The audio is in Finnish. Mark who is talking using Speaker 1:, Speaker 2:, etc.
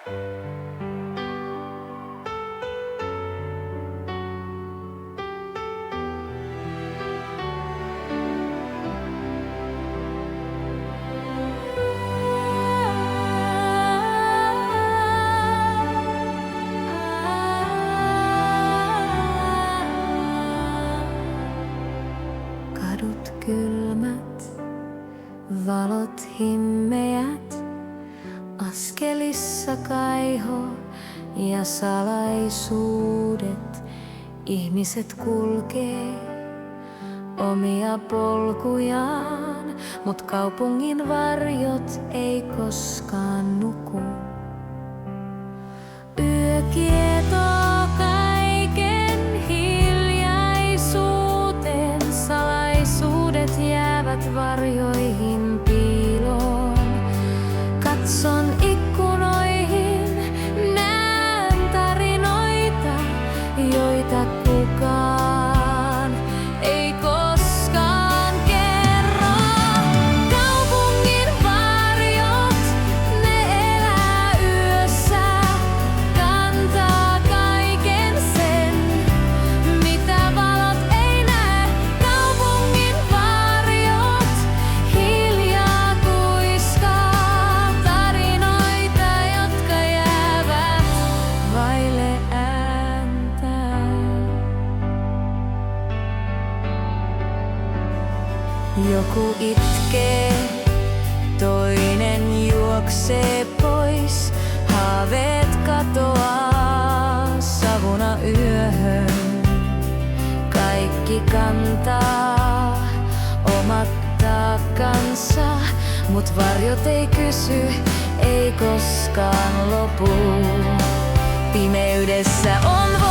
Speaker 1: Kadut kylmät, valot himmeät, askelissa kaiho ja salaisuudet. Ihmiset kulkee omia polkujaan, mut kaupungin varjot ei koskaan nuku. Yö kietoo kaiken hiljaisuuteen, salaisuudet jäävät varjoihin piiloon. Katson ikkunoihin, näen tarinoita, joita kukaan ei koskaan kerro. Kaupungin varjot, ne elää yössä, kantaa kaiken sen, mitä valot ei näe. Kaupungin varjot hiljaa kuiskaa tarinoita, jotka jäävät vaille ääntä. Joku itkee, toinen juoksee pois, haaveet katoaa savuna yöhön. Kaikki kantaa omat taakkansa, mut varjot ei kysy, ei koskaan lopu. Pimeydessä on